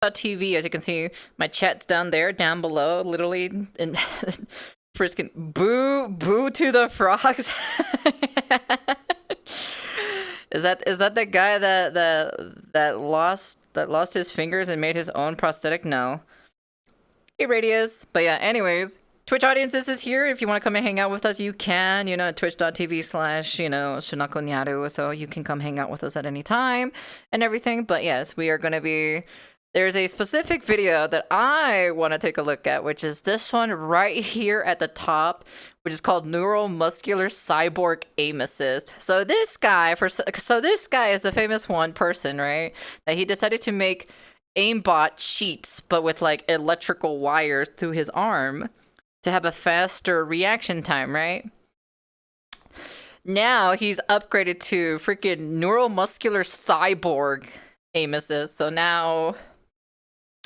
TV, as you can see, my chat's down there, down below, literally, and frisking boo to the frogs. Is that the guy that lost his fingers and made his own prosthetic? No. Hey, Radius. But yeah, anyways, Twitch audiences is here. If you want to come and hang out with us, you can. You know, at twitch.tv/Shunako-nyaru, so you can come hang out with us at any time and everything. But yes, we are going to be... There's a specific video that I want to take a look at, which is this one right here at the top, which is called Neuromuscular Cyborg Aim Assist. So this guy, this guy is the famous one person, right? That he decided to make aimbot cheats, but with like electrical wires through his arm to have a faster reaction time, right? Now he's upgraded to freaking Neuromuscular Cyborg Aim Assist. So now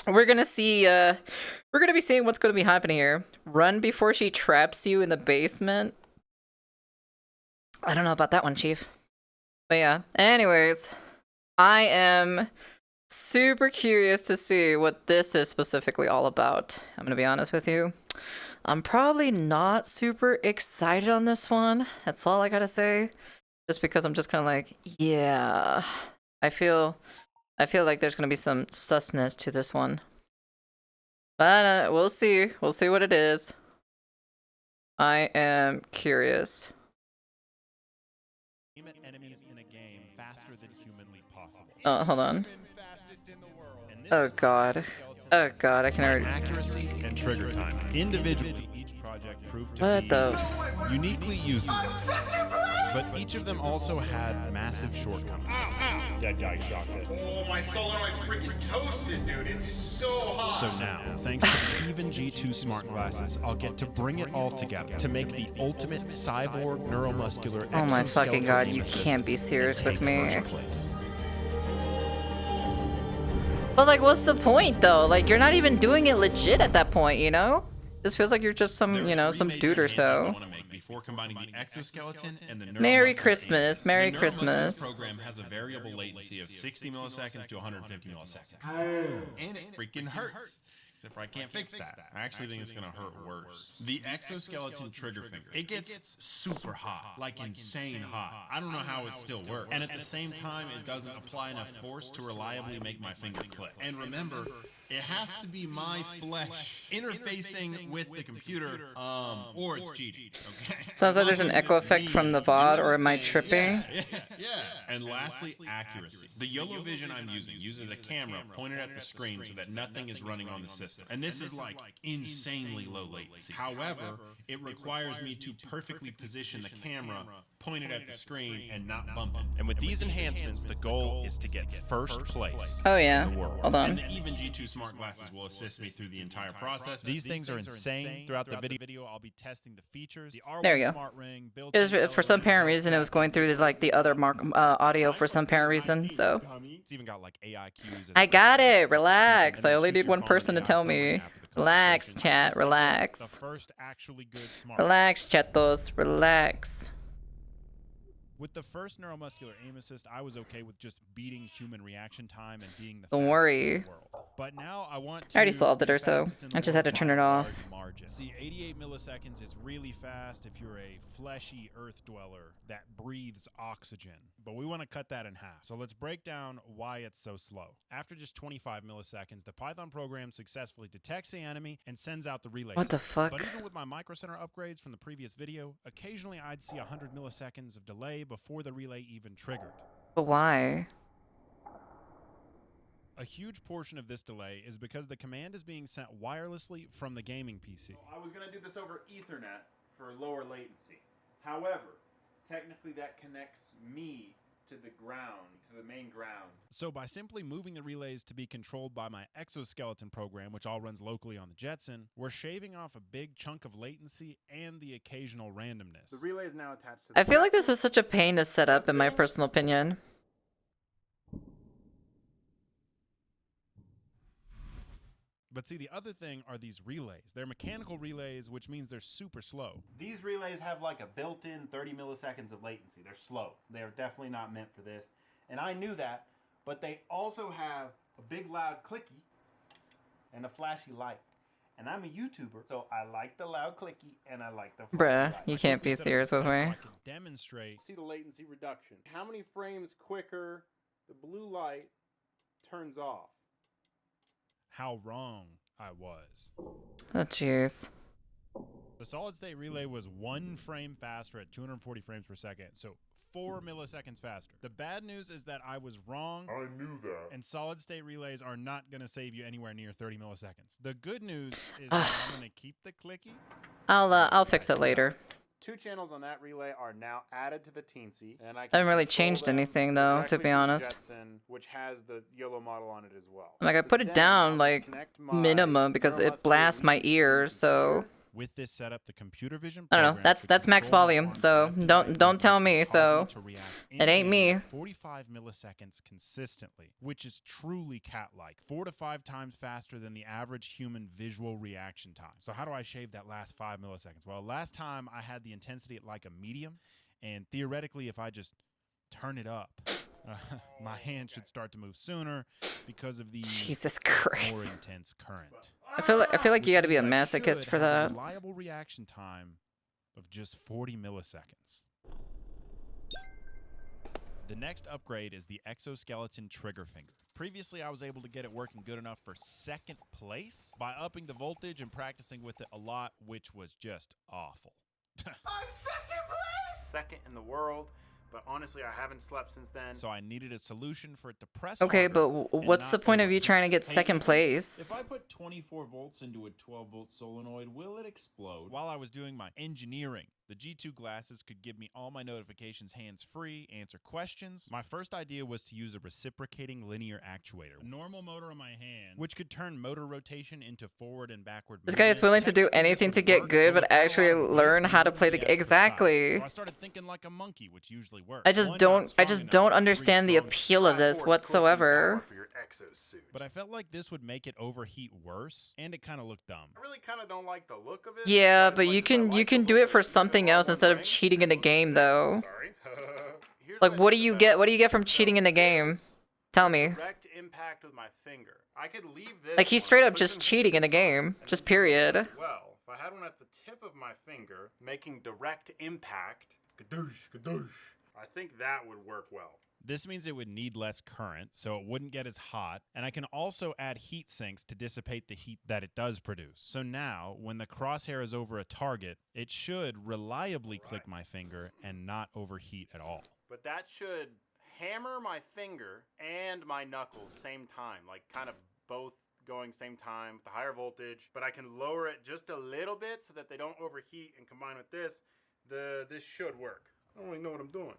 we're gonna see, we're gonna be seeing what's gonna be happening here. Run before she traps you in the basement. I don't know about that one, Chief. But yeah, anyways, I am super curious to see what this is specifically all about. I'm gonna be honest with you. I'm probably not super excited on this one. That's all I gotta say. Just because I'm just kind of like, yeah, I feel like there's gonna be some susness to this one, but we'll see. We'll see what it is. I am curious. Enemies in a game faster than humanly possible. Oh, hold on. Oh god. Oh god, I can already. Accuracy and trigger time. Individually, each project proved to What be the uniquely useful, but each of them also had massive shortcomings. That guy shot it. Oh, my solenoid's freaking toasted, dude. It's so hot. So now, thanks to even G2 smart glasses, I'll get to bring it all together to make the ultimate cyborg neuromuscular. Oh my fucking god, you can't be serious with me. But like, what's the point though? Like, you're not even doing it legit at that point, you know? This feels like you're just some, you know, some dude or so. Before combining the exoskeleton and the Merry Christmas, Merry Christmas. The program has a variable latency of 60 milliseconds to 150 milliseconds. And it freaking hurts. Except for I can't fix that. I actually think it's gonna hurt worse. The exoskeleton trigger finger. It gets super hot, like insane hot. I don't know how it still works. And at the same time, it doesn't apply enough force to reliably make my finger click. And remember, it has to be my flesh interfacing with the computer, or it's cheating. Okay. Sounds like there's an echo effect from the VOD, or am I tripping? Yeah. And lastly, accuracy. The YOLO vision I'm using uses a camera pointed at the screen so that nothing is running on the system. And this is like insanely low latency. However, it requires me to perfectly position the camera pointed at the screen and not bump it. And with these enhancements, the goal is to get first place. Oh yeah, in the world. hold on. And the even G2 smart glasses will assist me through the entire process. These things are insane. Throughout the video, I'll be testing the features. The R1 There you go. Smart Ring, It was, for some apparent reason, it was going through like the other audio for some apparent reason. So it's even got like AI cues. I got it. Relax. I only need one person to tell me. Relax, chat. Relax. The first actually good smart. Relax, chatos. Relax. With the first neuromuscular aim assist, I was okay with just beating human reaction time and being the Don't fastest worry. in the world. But now I want to I already solved it be or so. fastest in the I just had to world turn by it a off. large margin. See, 88 milliseconds is really fast if you're a fleshy earth dweller that breathes oxygen. But we want to cut that in half. So let's break down why it's so slow. After just 25 milliseconds, the Python program successfully detects the enemy and sends out the relay. What the signal. fuck? But even with my Micro Center upgrades from the previous video, occasionally I'd see 100 milliseconds of delay before the relay even triggered. But why? A huge portion of this delay is because the command is being sent wirelessly from the gaming PC. I was going to do this over Ethernet for lower latency. However, technically that connects me to the ground, to the main ground. So by simply moving the relays to be controlled by my exoskeleton program, which all runs locally on the Jetson, we're shaving off a big chunk of latency and the occasional randomness. The relay is now attached to the I feel like this is such a pain to set up, in my personal opinion. But see, the other thing are these relays. They're mechanical relays, which means they're super slow. These relays have like a built-in 30 milliseconds of latency. They're slow. They're definitely not meant for this. And I knew that, but they also have a big loud clicky and a flashy light. And I'm a YouTuber, so I like the loud clicky and I like the Bruh, flashy you light. can't be serious with So me. I can demonstrate See the latency reduction. How many frames quicker the blue light turns off? how wrong I was. Oh, jeez. The solid state relay was 1 frame faster at 240 frames per second, so 4 milliseconds faster. The bad news is that I was wrong. I knew that. And solid state relays are not going to save you anywhere near 30 milliseconds. The good news is that I'm going to keep the clicky. I'll fix it later. 2 channels on that relay are now added to the teensy, and I I haven't really control changed them anything though, to directly be from honest. Jetson, which has the YOLO model on it as well. Like I So put it then down I'll like connect my minimum because it neuromuscular blasts my lead ears, to the so computer. With this setup, the computer vision I don't know. program That's could max control my volume, arms so left and don't right don't movement, tell me. causing So it to react it ain't me. in 45 milliseconds consistently, which is truly cat-like, 4 to 5 times faster than the average human visual reaction time. So how do I shave that last 5 milliseconds? Well, last time I had the intensity at like a medium, and theoretically, if I just turn it up, my hand should start to move sooner because of the Jesus more Christ. intense current. I feel like you got to be a Which means I masochist should for have a that. reliable reaction time of just 40 milliseconds. The next upgrade is the exoskeleton trigger finger. Previously, I was able to get it working good enough for 2nd place by upping the voltage and practicing with it a lot, which was just awful. I'm 2nd place! 2nd in the world, but honestly, I haven't slept since then. So I needed a solution for it to press Okay, harder but and what's the not point of you overheat. trying to get Hey, second If place? I put 24 volts into a 12-volt solenoid, will it explode? While I was doing my engineering, the G2 glasses could give me all my notifications hands-free, answer questions. My first idea was to use a reciprocating linear actuator, a normal motor on my hand, which could turn motor rotation into forward and backward This guy is willing to do anything to get good, but actually learn how to play the exactly. So I started thinking like a monkey, which usually works. I just don't understand the appeal of this whatsoever. For your exosuit. But I felt like this would make it overheat worse, and it kind of looked dumb. I really kind of don't like the look of it. Yeah, as but much you as I can like the do look it of for it, something even though else I'm instead of wondering- cheating in the game, though. Sorry. Here's Like, I what do think you about get? What do you get from cheating in the game? Tell me. Direct impact with my finger. I could leave this. Like, he's one, straight up put just some cheating in the game. and Just then period. Well, if I had one at the tip of my finger, making direct impact, kadoosh, kadoosh, I think that would work well. This means it would need less current, so it wouldn't get as hot, and I can also add heat sinks to dissipate the heat that it does produce. So now, when the crosshair is over a target, it should reliably click my finger and not overheat at all. But that should hammer my finger and my knuckles same time, like kind of both going same time with the higher voltage, but I can lower it just a little bit so that they don't overheat, and combine with this, this should work. I don't really know what I'm doing.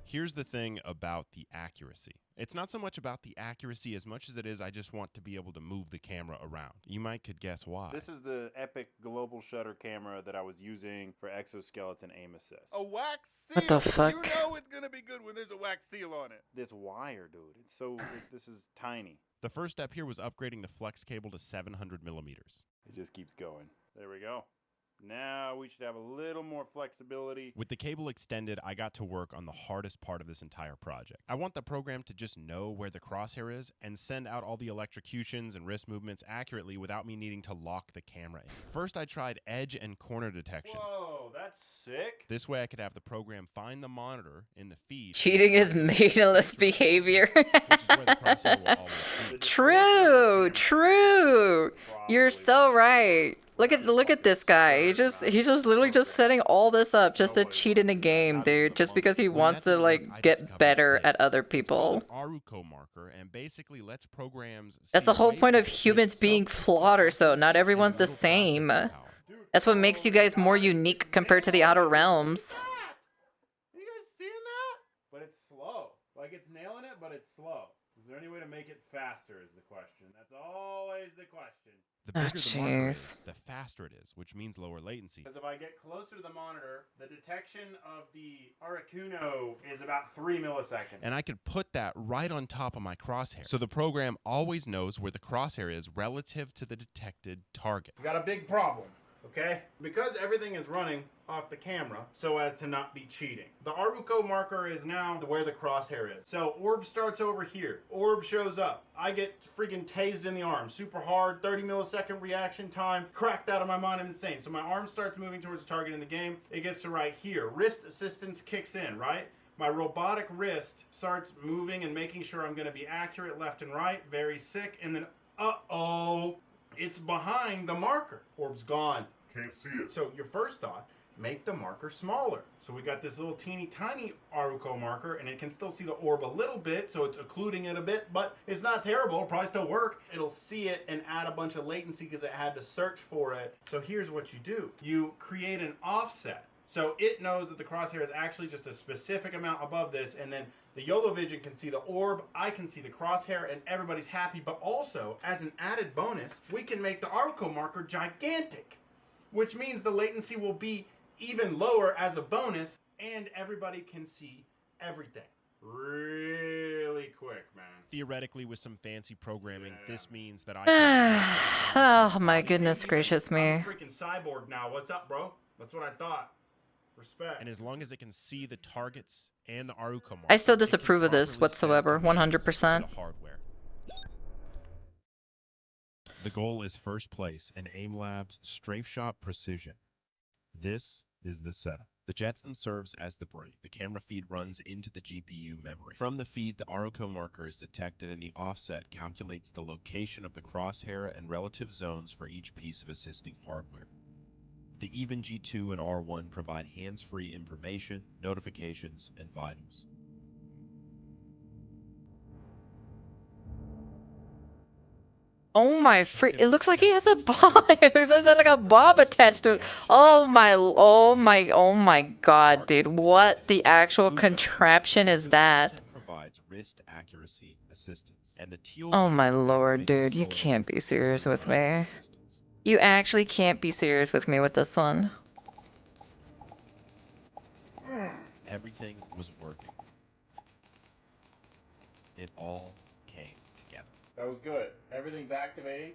Here's the thing about the accuracy. It's not so much about the accuracy as much as it is I just want to be able to move the camera around. You could guess why. This is the Epic global shutter camera that I was using for exoskeleton aim assist. A wax seal. What the fuck? You know it's gonna be good when there's a wax seal on it. This wire, dude. It's so. This is tiny. The first step here was upgrading the flex cable to 700 millimeters. It just keeps going. There we go. Now we should have a little more flexibility. With the cable extended, I got to work on the hardest part of this entire project. I want the program to just know where the crosshair is and send out all the electrocutions and wrist movements accurately without me needing to lock the camera in. First, I tried edge and corner detection. Whoa, that's sick. This way I could have the program find the monitor in the feed. Cheating is meaningless behavior. Which is where the crosshair will always be. True, true. You're so right. Look at this guy. He's just literally just setting all this up just to cheat in the game, dude. Just because he When wants that to didn't like work, I get discovered better at this. other It's people. called an Aruko marker, and basically lets programs That's see the whole point of wavelengths humans with being flawed or so. Not everyone's the little same. processing power. That's what makes you guys more unique compared to the outer realms. Are you guys seeing that? But it's slow. Like it's nailing it, but it's slow. Is there any way to make it faster is the question. That's always the question. The Ah, bigger the marker jeez. is, the faster it is, which means lower latency. Because if I get closer to the monitor, the detection of the Articuno is about 3 milliseconds. And I could put that right on top of my crosshair. So the program always knows where the crosshair is relative to the detected targets. We got a big problem. okay? Because everything is running off the camera so as to not be cheating. The Aruko marker is now where the crosshair is. So orb starts over here. Orb shows up. I get freaking tased in the arm. Super hard, 30 millisecond reaction time. Cracked out of my mind, I'm insane. So my arm starts moving towards the target in the game. It gets to right here. Wrist assistance kicks in, right? My robotic wrist starts moving and making sure I'm gonna be accurate left and right. Very sick. And then, uh-oh, it's behind the marker. Orb's gone. Can't see it. So your first thought, make the marker smaller. So we got this little teeny tiny Aruko marker, and it can still see the orb a little bit, so it's occluding it a bit, but it's not terrible. It'll probably still work. It'll see it and add a bunch of latency because it had to search for it. So here's what you do. You create an offset. So it knows that the crosshair is actually just a specific amount above this, and then the YOLO Vision can see the orb, I can see the crosshair, and everybody's happy. But also, as an added bonus, we can make the Aruko marker gigantic, which means the latency will be even lower as a bonus, and everybody can see everything really quick, man. Theoretically, with some fancy programming, this means that I Oh my goodness gracious me. I'm a freaking cyborg now. What's up, bro? That's what I thought. Respect. And as long as it can see the targets and the Aruko marker, I still it can disapprove of this properly set whatsoever, commands to 100%. the hardware. The goal is first place in Aim Lab's Strafe Shot Precision. This is the setup. The Jetson serves as the brain. The camera feed runs into the GPU memory. From the feed, the Aruko marker is detected and the offset calculates the location of the crosshair and relative zones for each piece of assisting hardware. The Even G2 and R1 provide hands-free information, notifications, and vitals. Oh my it looks like he has a bomb. It looks like a bomb attached to it. Oh my god, dude. What the actual contraption is that? Provides wrist accuracy assistance. And the teal Oh my zone lord, activates dude. the You solar can't be serious with me. assistance. You actually can't be serious with me with this one. Everything was working. It all came together. That was good. Everything's activating.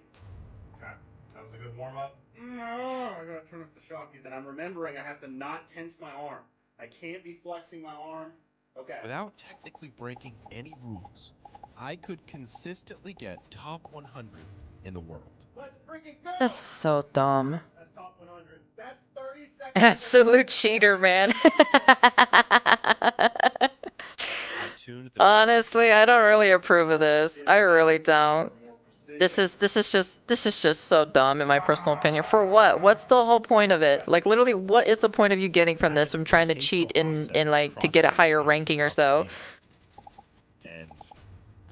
Okay. That was a good warm-up. I gotta turn off the shockies, and I'm remembering I have to not tense my arm. I can't be flexing my arm. Okay. Without technically breaking any rules, I could consistently get top 100 in the world. Let's freaking go! That's so dumb. That's top 100. That's 30 seconds. Absolute cheater, man. I tuned the Honestly, I don't really approve of this. I really don't. This is just so dumb in my personal opinion. For what? What's the whole point of it? Like literally, what is the point of you getting from this? From trying to cheat in like to get a higher ranking or so? and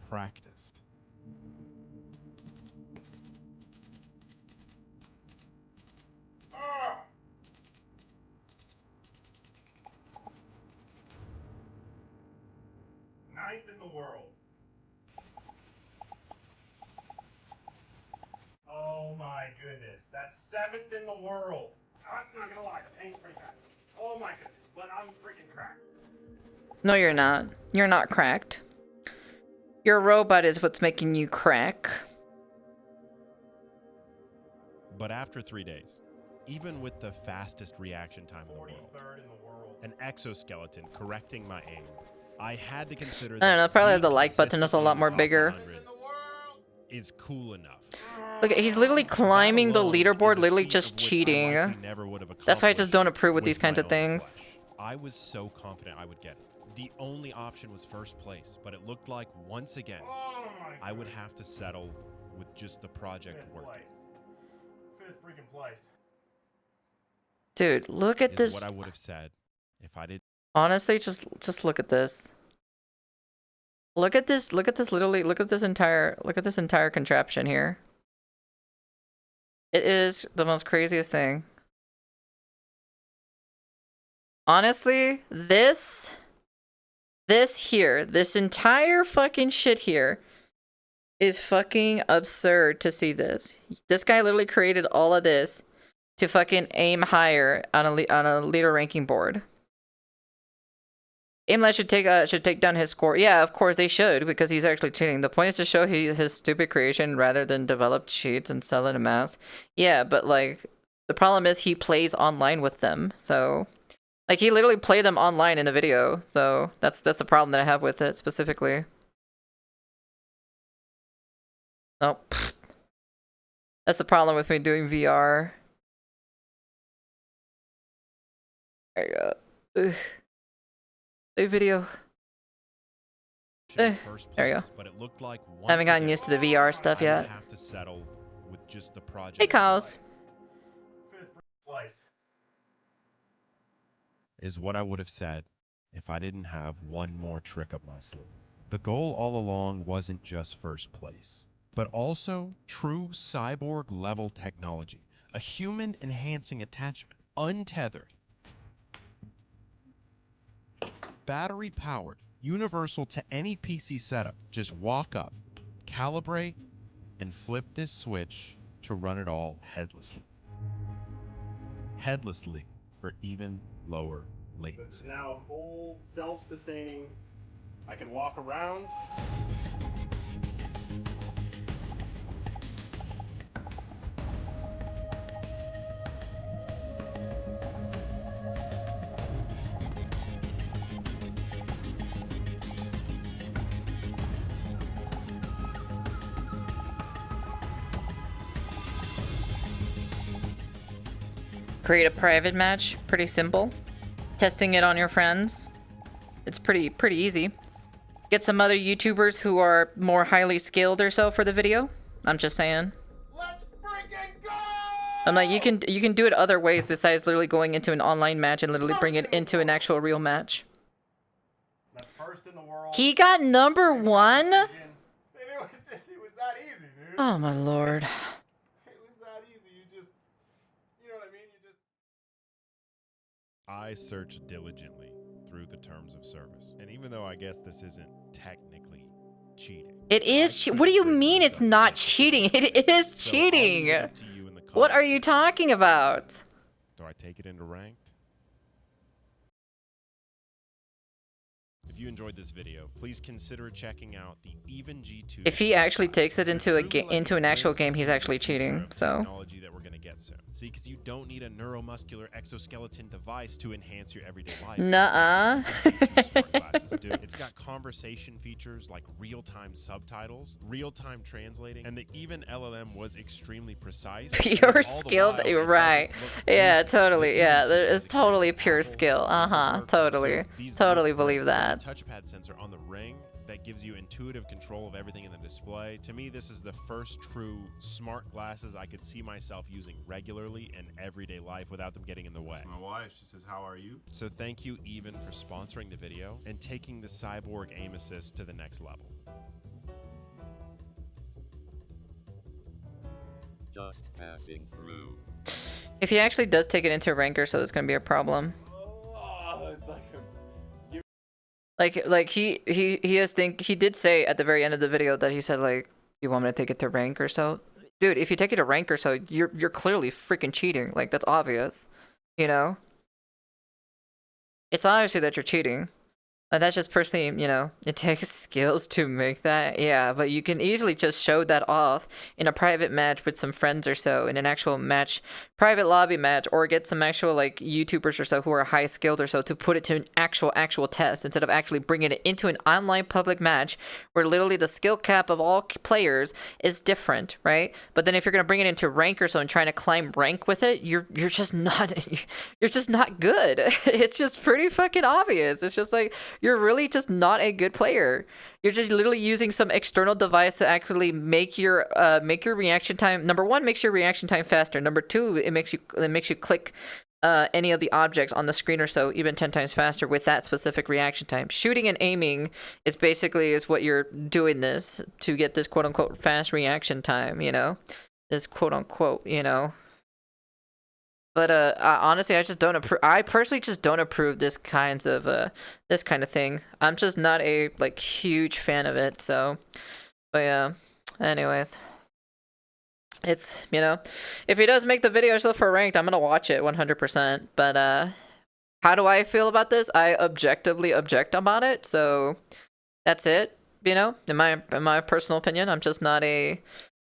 practiced. Ninth in the world. Oh my goodness. That's 7th in the world. I'm not gonna lie, the pain's pretty bad. Oh my goodness, but I'm freaking cracked. No, you're not. You're not cracked. Your robot is what's making you crack. But after 3 days, even with the fastest reaction time in the world, 43rd in the world. an exoskeleton correcting my aim, I had to consider I don't know, that probably being the like button is a lot consistently more top bigger. 100 is cool enough. Look, he's literally climbing the leaderboard, literally just cheating. That's why I just don't approve with these kinds of things. I was so confident I would get it. The only option was first place, but it looked like once again Oh my I would have to settle with just the project Fifth working. place. 5th freaking place. Dude, look at Is this. what I would have said if I did. Honestly, just look at this. Look at this. Look at this. Literally, look at this entire contraption here. It is the most craziest thing. Honestly, this entire fucking shit here is fucking absurd to see this. This guy literally created all of this to fucking aim higher on a leader ranking board. Aimlab should take down his score. Yeah, of course they should, because he's actually cheating. The point is to show his stupid creation rather than develop cheats and sell it en masse. Yeah, but like The problem is he plays online with them, so like he literally played them online in a video. So that's the problem that I have with it specifically. Oh, pfft. That's the problem with me doing VR. There you go. Ugh. Save video. There we go. But it looked like I haven't gotten used to the VR stuff yet. have to settle with just the project. Hey, cows. Is what I would have said if I didn't have one more trick up my sleeve. The goal all along wasn't just first place, but also true cyborg level technology, a human enhancing attachment, untethered, battery powered, universal to any PC setup. Just walk up, calibrate, and flip this switch to run it all headlessly. Headlessly for even lower latency. It's now full self-sustaining. I can walk around. Create a private match, pretty simple. Testing it on your friends, it's pretty easy. Get some other YouTubers who are more highly skilled or so for the video. I'm just saying. Let's freaking go! I'm like, you can do it other ways besides literally going into an online match and literally bring it into an actual real match. That's first in the world. He got number 1? It was that easy, dude. Oh my lord. It was that easy. You know what I mean? I searched diligently through the terms of service. And even though I guess this isn't technically cheating. It is. What do you mean it's not cheating? It is cheating. What are you talking about? Do I take it into ranked? If you enjoyed this video, please consider checking out the Even G2. If he actually takes it into an actual game, he's actually cheating. So. Technology that we're gonna get soon. See, because you don't need a neuromuscular exoskeleton device to enhance your everyday life. Nuh-uh. It's got conversation features like real-time subtitles, real-time translating, and the Even LLM was extremely precise. Pure skill, right? Yeah, totally. Yeah, it's totally pure skill. Totally. Totally believe that. Touchpad sensor on the ring that gives you intuitive control of everything in the display. To me, this is the first true smart glasses I could see myself using regularly in everyday life without them getting in the way. My wife, she says, "How are you?" So thank you, Even, for sponsoring the video and taking the cyborg aim assist to the next level. Just passing through. If he actually does take it into ranker, so there's gonna be a problem. It's like He did say at the very end of the video that he said like, you want me to take it to rank or so? Dude, if you take it to rank or so, you're clearly freaking cheating. Like, that's obvious. You know? It's obviously that you're cheating. And that's just personally, you know, it takes skills to make that. Yeah, but you can easily just show that off in a private match with some friends or so, in an actual match, private lobby match, or get some actual, like, YouTubers or so who are high skilled or so to put it to an actual test instead of actually bringing it into an online public match where literally the skill cap of all players is different, right? But then if you're going to bring it into rank or so and trying to climb rank with it, you're just not good. It's just pretty fucking obvious. It's just like, you're really just not a good player. You're just literally using some external device to actually make your reaction time. Number one, makes your reaction time faster. Number two, it makes you click any of the objects on the screen or so even 10 times faster with that specific reaction time. Shooting and aiming is what you're doing this to get this quote unquote fast reaction time. You know, this quote unquote. You know. But honestly, I personally just don't approve this kind of thing. I'm just not a huge fan of it. So, but yeah. Anyways, it's, you know, if he does make the video still for ranked, I'm gonna watch it 100%. But how do I feel about this? I objectively object about it. So that's it. You know, in my personal opinion, I'm just not a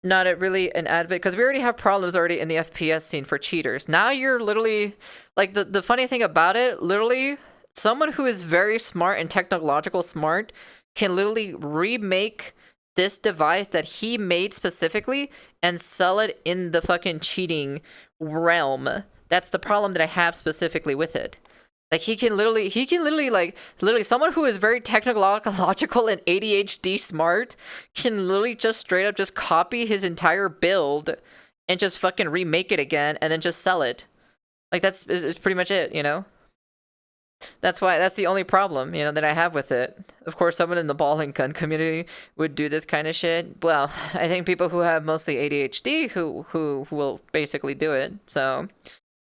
not a really an advocate, because we already have problems already in the FPS scene for cheaters. Now you're literally like the funny thing about it, literally someone who is very smart and technological smart can literally remake this device that he made specifically and sell it in the fucking cheating realm. That's the problem that I have specifically with it. Like he can literally someone who is very technological and ADHD smart can literally just straight up just copy his entire build and just fucking remake it again and then just sell it. Like it's pretty much it, you know? That's the only problem, you know, that I have with it. Of course, someone in the ball and gun community would do this kind of shit. Well, I think people who have mostly ADHD who will basically do it. So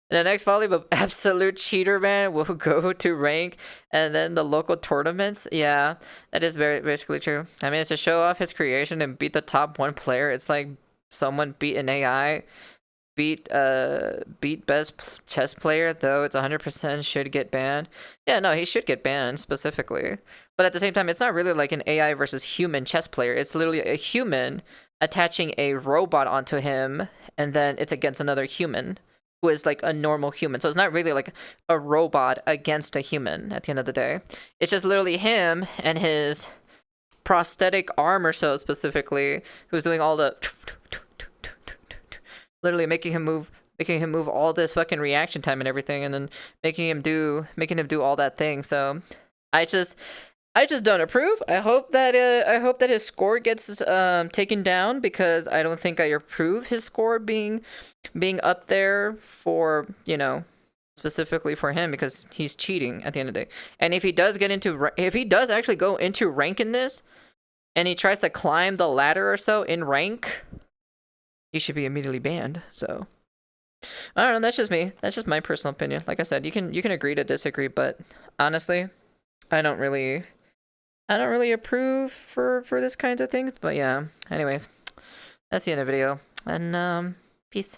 the next volley of absolute cheater man will go to rank and then the local tournaments. Yeah, that is basically true. I mean, it's to show off his creation and beat the top 1 player. It's like someone beat an AI, beat best chess player, though it's 100% should get banned. Yeah, no, he should get banned specifically. But at the same time, it's not really like an AI versus human chess player. It's literally a human attaching a robot onto him, and then it's against another human who is like a normal human. So it's not really like a robot against a human at the end of the day. It's just literally him and his prosthetic arm or so specifically, who's doing all the literally making him move all this fucking reaction time and everything, and then making him do all that thing. So I just don't approve. I hope that his score gets taken down, because I don't think I approve his score being up there for, you know, specifically for him, because he's cheating at the end of the day. And if he does actually go into rank in this, and he tries to climb the ladder or so in rank, he should be immediately banned. So I don't know. That's just me. That's just my personal opinion. Like I said, you can agree to disagree, but honestly, I don't really approve for this kinds of things. But yeah. Anyways, that's the end of the video, and peace.